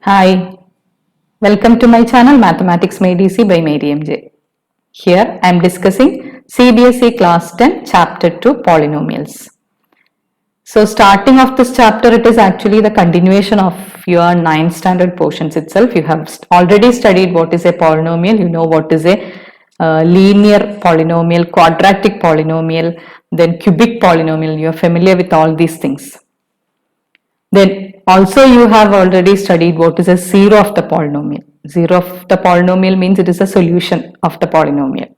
Hi, welcome to my channel Mathematics Made Easy by Mary MJ. Here I am discussing CBSE Class 10 Chapter 2 Polynomials. So starting of this chapter, it is actually the continuation of your 9th standard portions itself. You have already studied what is a polynomial, you know what is a linear polynomial, quadratic polynomial, then cubic polynomial. You are familiar with all these things. Then also you have already studied what is a zero of the polynomial. Zero of the polynomial means it is a solution of the polynomial.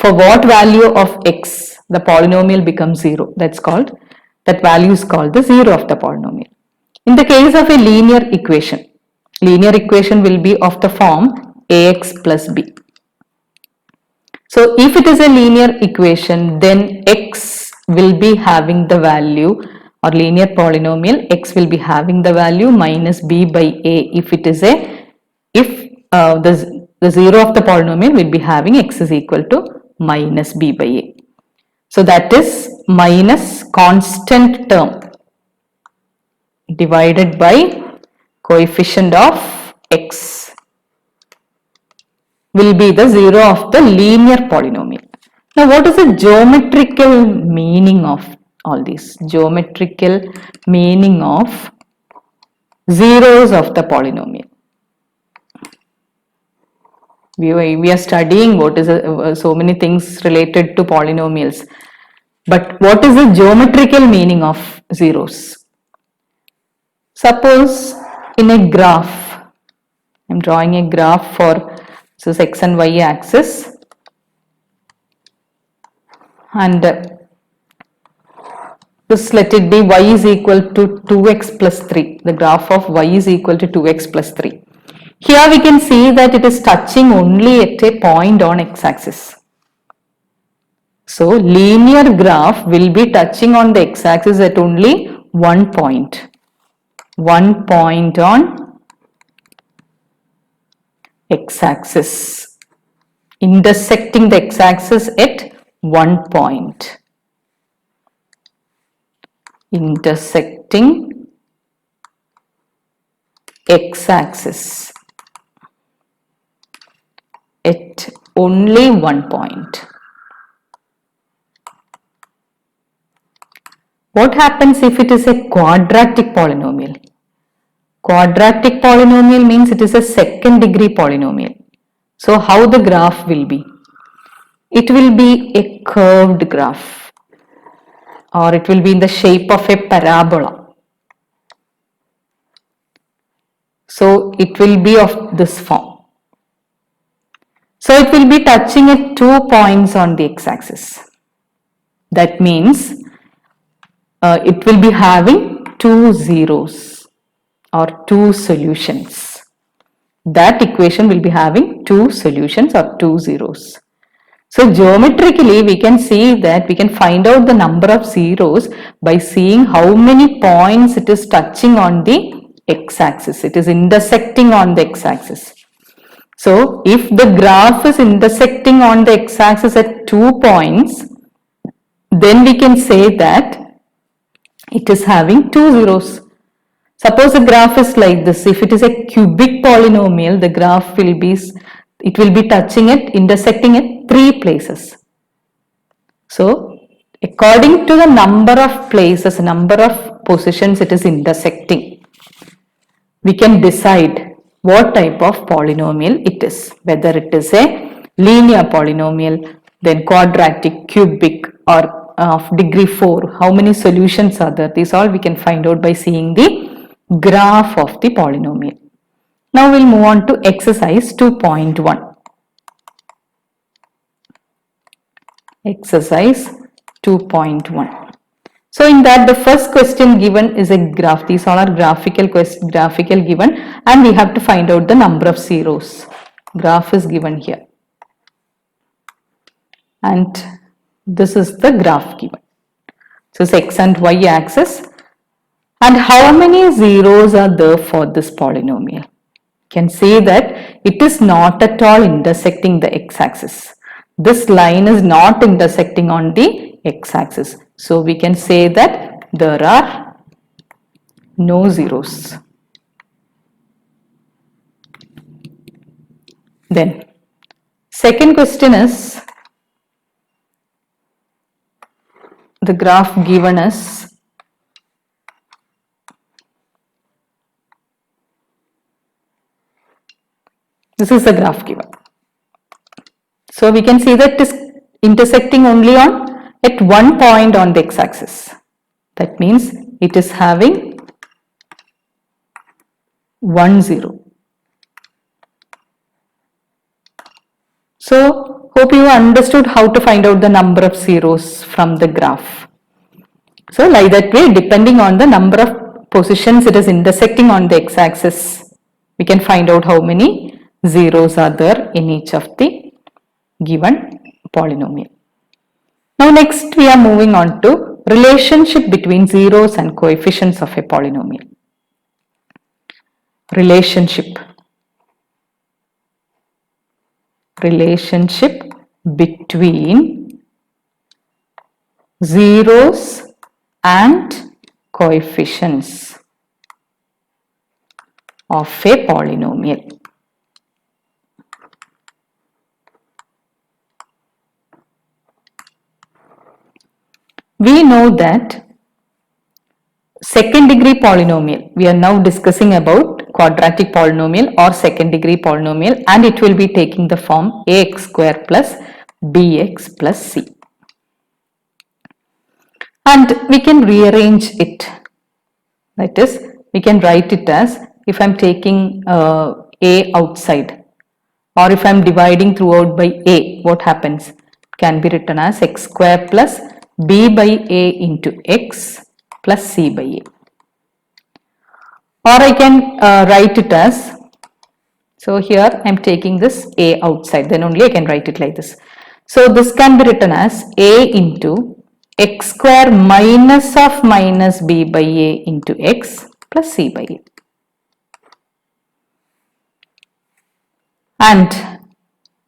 For what value of x the polynomial becomes zero, that value is called the zero of the polynomial. In the case of a linear equation will be of the form ax plus b. So if it is a linear equation, then x will be having the value, or linear polynomial x will be having the value minus b by a if it is the zero of the polynomial will be having x is equal to minus b by a. So that is minus constant term divided by coefficient of x will be the zero of the linear polynomial. Now what is the geometrical meaning of all this? Geometrical meaning of zeros of the polynomial. We are studying what is so many things related to polynomials. But what is the geometrical meaning of zeros? Suppose in a graph, I am drawing a graph for this x and y axis, and this let it be y is equal to 2x plus 3. The graph of y is equal to 2x plus 3. Here we can see that it is touching only at a point on x-axis. So linear graph will be touching on the x-axis at only one point. One point on x-axis. Intersecting the x-axis at one point. Intersecting x-axis at only one point. What happens if it is a quadratic polynomial? Quadratic polynomial means it is a second degree polynomial. So how the graph will be? It will be a curved graph, or it will be in the shape of a parabola. So it will be of this form. So it will be touching at 2 points on the x-axis. That means it will be having two zeros or two solutions. That equation will be having two solutions or two zeros. So geometrically we can see that we can find out the number of zeros by seeing how many points it is touching on the x-axis. It is intersecting on the x-axis. So if the graph is intersecting on the x-axis at 2 points, then we can say that it is having two zeros. Suppose the graph is like this. If it is a cubic polynomial, the graph will be, it will be touching it, intersecting at 3 places. So according to the number of places, number of positions it is intersecting, we can decide what type of polynomial it is, whether it is a linear polynomial, then quadratic, cubic, or of degree 4, how many solutions are there. These all we can find out by seeing the graph of the polynomial. Now we'll move on to exercise 2.1. Exercise 2.1. So in that the first question given is a graph. These all are graphical given, and we have to find out the number of zeros. Graph is given here. And this is the graph given. So it's x and y axis. And how many zeros are there for this polynomial? You can see that it is not at all intersecting the x-axis. This line is not intersecting on the x-axis. So we can say that there are no zeros. Then second question is, the graph given us this is the graph given. So we can see that it is intersecting only at one point on the x-axis. That means it is having 1 0. So hope you understood how to find out the number of zeros from the graph. So like that way, depending on the number of positions it is intersecting on the x-axis, we can find out how many zeros are there in each of the given polynomial. Now next we are moving on to relationship between zeros and coefficients of a polynomial. Relationship between zeros and coefficients of a polynomial. We know that second degree polynomial, we are now discussing about quadratic polynomial or second degree polynomial, and it will be taking the form ax square plus bx plus c. And we can rearrange it. That is, we can write it as, if I am taking a outside, or if I am dividing throughout by a, what happens? It can be written as x square plus b by a into x plus c by a. Or I can write it as, so here I am taking this a outside, then only I can write it like this. So this can be written as a into x square minus of minus b by a into x plus c by a. And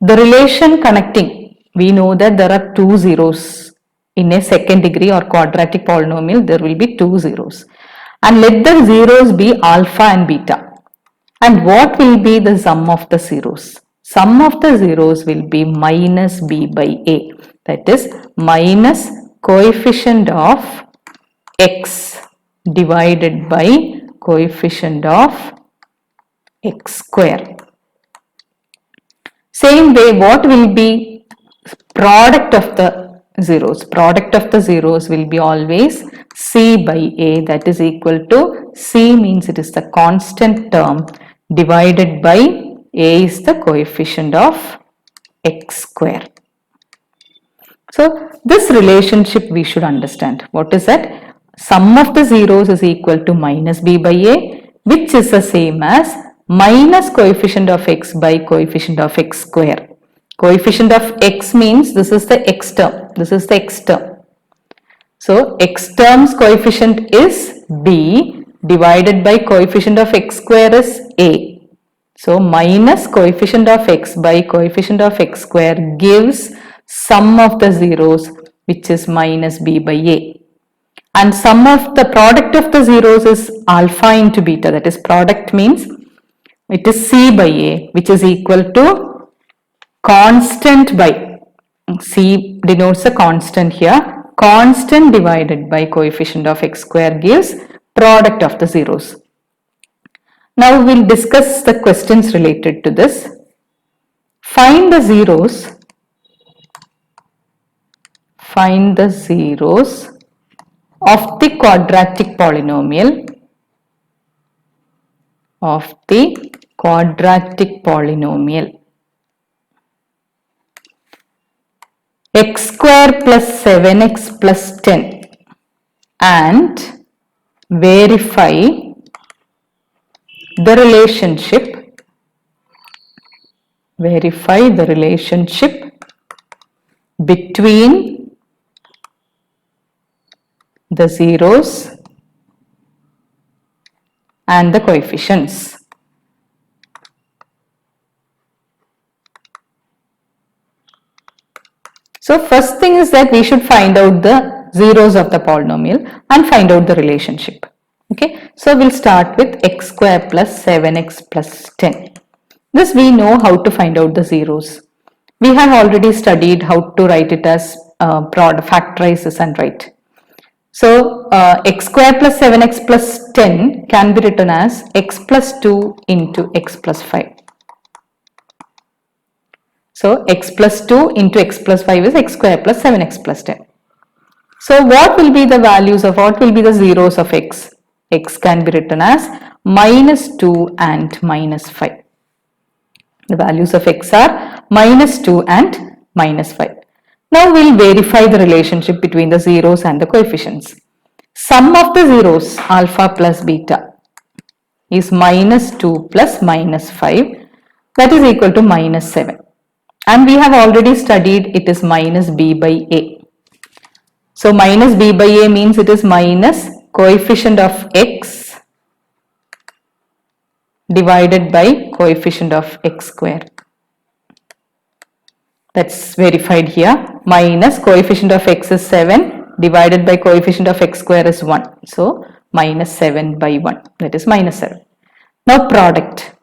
the relation connecting, we know that there are two zeros in a second degree or quadratic polynomial. There will be two zeros, and let the zeros be alpha and beta. And what will be the sum of the zeros? Sum of the zeros will be minus b by a, that is minus coefficient of x divided by coefficient of x square. Same way, what will be product of the zeros? Product of the zeros will be always c by a, that is equal to, c means it is the constant term, divided by a is the coefficient of x square. So this relationship we should understand. What is that? Sum of the zeros is equal to minus b by a, which is the same as minus coefficient of x by coefficient of x square. Coefficient of x means this is the x term, this is the x term. So x term's coefficient is b divided by coefficient of x square is a. So minus coefficient of x by coefficient of x square gives sum of the zeros, which is minus b by a. And sum of the product of the zeros is alpha into beta, that is product means it is c by a, which is equal to constant by, c denotes a constant here, constant divided by coefficient of x square gives product of the zeros. Now we will discuss the questions related to this. Find the zeros of the quadratic polynomial x square plus 7x plus 10 and verify the relationship between the zeros and the coefficients. So first thing is that we should find out the zeros of the polynomial and find out the relationship. Okay, so we'll start with x square plus 7x plus 10. This we know how to find out the zeros. We have already studied how to write it as factorize this and write. So x square plus 7x plus 10 can be written as x plus 2 into x plus 5. So x plus 2 into x plus 5 is x square plus 7x plus 10. So what will be the values of, what will be the zeros of x? X can be written as minus 2 and minus 5. The values of x are minus 2 and minus 5. Now we will verify the relationship between the zeros and the coefficients. Sum of the zeros, alpha plus beta, is minus 2 plus minus 5, that is equal to minus 7. And we have already studied it is minus b by a. So minus b by a means it is minus coefficient of x divided by coefficient of x square. That's verified here. Minus coefficient of x is 7 divided by coefficient of x square is 1. So minus 7 by 1, that is minus 7. Now product.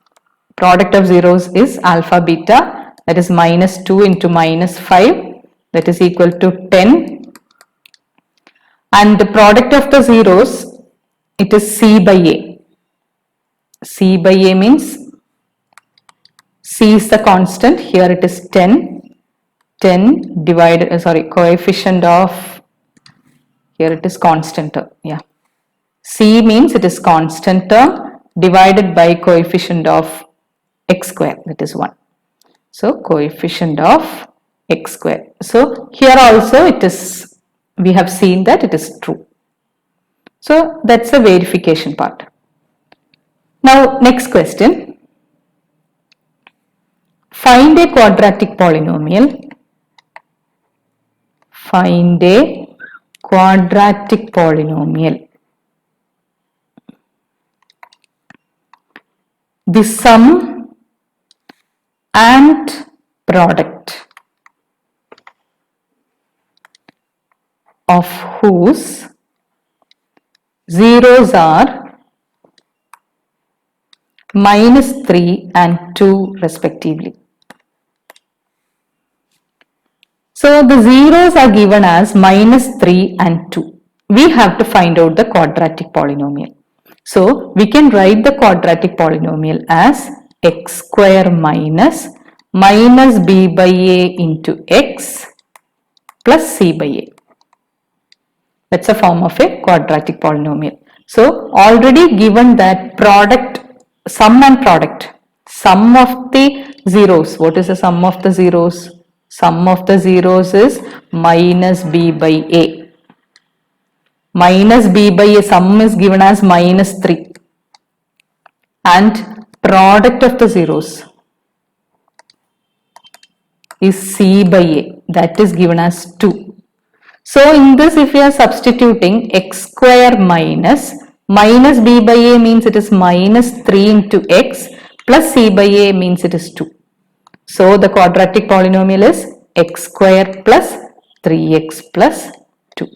Product of zeros is alpha beta, that is minus 2 into minus 5, that is equal to 10. And the product of the zeros, it is c by a. C by a means c is the constant, here it is 10. 10 divided, coefficient of, here it is constant term, yeah. C means it is constant term divided by coefficient of x square, that is 1. So coefficient of x square. So here also it is, we have seen that it is true. So that's the verification part. Now next question. Find a quadratic polynomial. Find a quadratic polynomial. The sum and product of whose zeros are minus 3 and 2 respectively. So the zeros are given as minus 3 and 2. We have to find out the quadratic polynomial. So we can write the quadratic polynomial as x square minus b by a into x plus c by a. That's a form of a quadratic polynomial. So already given that product, sum and product, sum of the zeros. What is the sum of the zeros? Sum of the zeros is minus b by a. Minus b by a, sum is given as minus 3. And product of the zeros is c by a, that is given as 2. So in this, if we are substituting x square minus b by a means it is minus 3 into x plus c by a means it is 2. So the quadratic polynomial is x square plus 3x plus 2.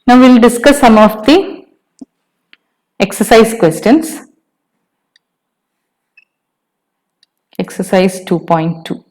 Now we will discuss some of the exercise questions. Exercise 2.2.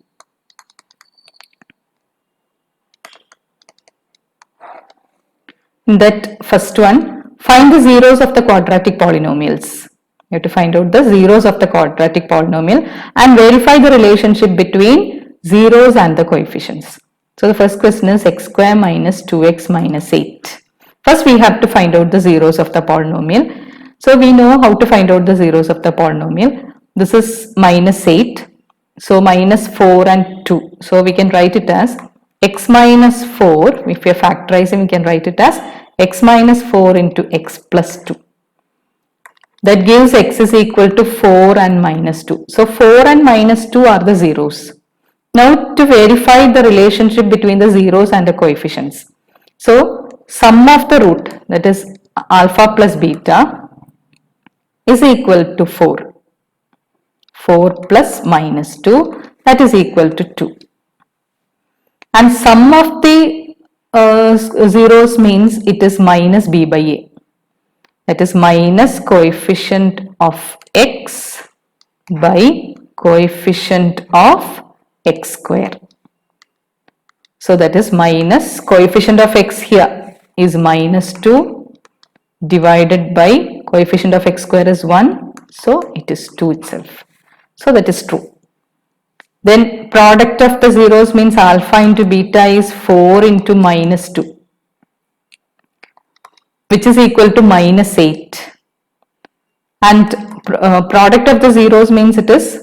That first one, find the zeros of the quadratic polynomials. You have to find out the zeros of the quadratic polynomial and verify the relationship between zeros and the coefficients. So the first question is x square minus 2x minus 8. First we have to find out the zeros of the polynomial. So we know how to find out the zeros of the polynomial. This is minus 8. So minus 4 and 2. So we can write it as x minus 4. If we are factorizing, we can write it as x minus 4 into x plus 2. That gives x is equal to 4 and minus 2. So 4 and minus 2 are the zeros. Now to verify the relationship between the zeros and the coefficients. So sum of the root, that is alpha plus beta, is equal to 4. 4 plus minus 2, that is equal to 2. And sum of the zeros means it is minus b by a. That is minus coefficient of x by coefficient of x square. So that is minus coefficient of x here is minus 2 divided by coefficient of x square is 1. So it is 2 itself. So that is true. Then product of the zeros means alpha into beta is 4 into minus 2, which is equal to minus 8. And product of the zeros means it is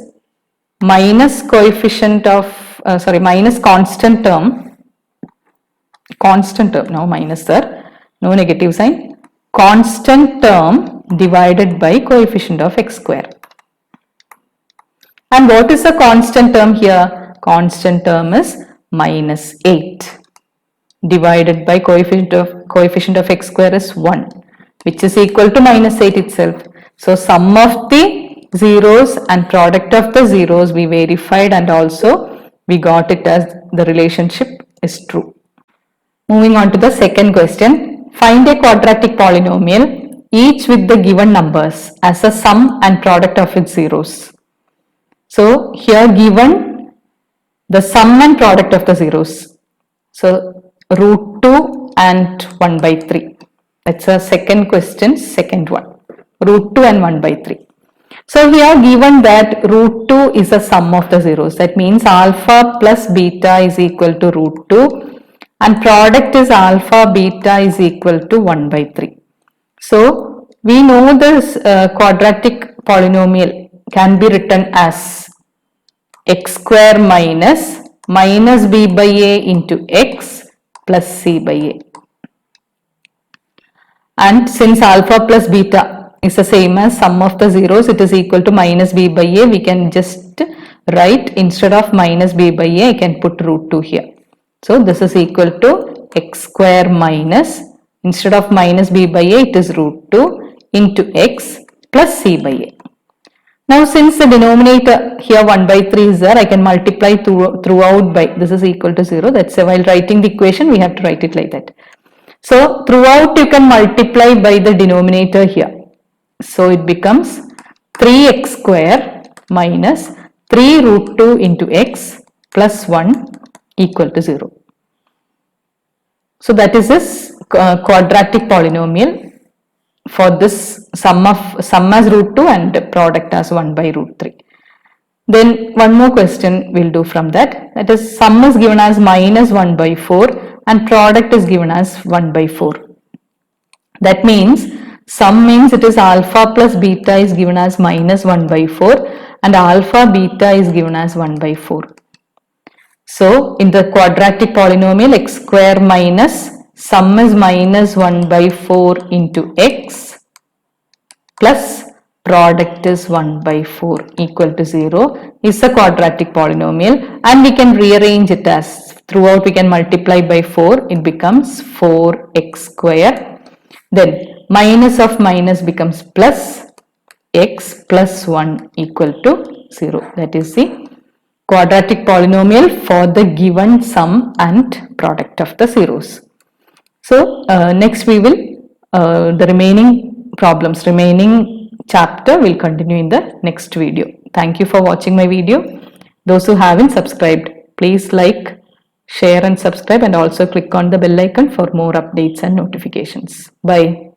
minus coefficient of, minus constant term, now minus there, no negative sign, constant term divided by coefficient of x square. And what is the constant term here? Constant term is minus 8 divided by coefficient of x square is 1, which is equal to minus 8 itself. So sum of the zeros and product of the zeros we verified, and also we got it as the relationship is true. Moving on to the second question. Find a quadratic polynomial each with the given numbers as a sum and product of its zeros. So here given the sum and product of the zeros. So root 2 and 1 by 3. That's a second question, second one. Root 2 and 1 by 3. So here given that root 2 is a sum of the zeros. That means alpha plus beta is equal to root 2 and product is alpha beta is equal to 1 by 3. So we know this quadratic polynomial can be written as x square minus b by a into x plus c by a. And since alpha plus beta is the same as sum of the zeros, it is equal to minus b by a. We can just write, instead of minus b by a, I can put root 2 here. So this is equal to x square minus, instead of minus b by a, it is root 2 into x plus c by a. Now since the denominator here 1 by 3 is there, I can multiply throughout by, this is equal to 0. That's why while writing the equation we have to write it like that. So throughout you can multiply by the denominator here. So it becomes 3x square minus 3 root 2 into x plus 1 equal to 0. So that is this quadratic polynomial for this sum as root 2 and product as 1 by root 3. Then one more question we'll do from that. That is, sum is given as minus 1 by 4 and product is given as 1 by 4. That means sum means it is alpha plus beta is given as minus 1 by 4 and alpha beta is given as 1 by 4. So in the quadratic polynomial x square minus sum is minus 1 by 4 into x plus product is 1 by 4 equal to 0 is a quadratic polynomial, and we can rearrange it as throughout we can multiply by 4, it becomes 4x square. Then minus of minus becomes plus x plus 1 equal to 0. That is the quadratic polynomial for the given sum and product of the zeros. So next we will the remaining problems, remaining chapter will continue in the next video. Thank you for watching my video. Those who haven't subscribed, please like, share and subscribe, and also click on the bell icon for more updates and notifications. Bye.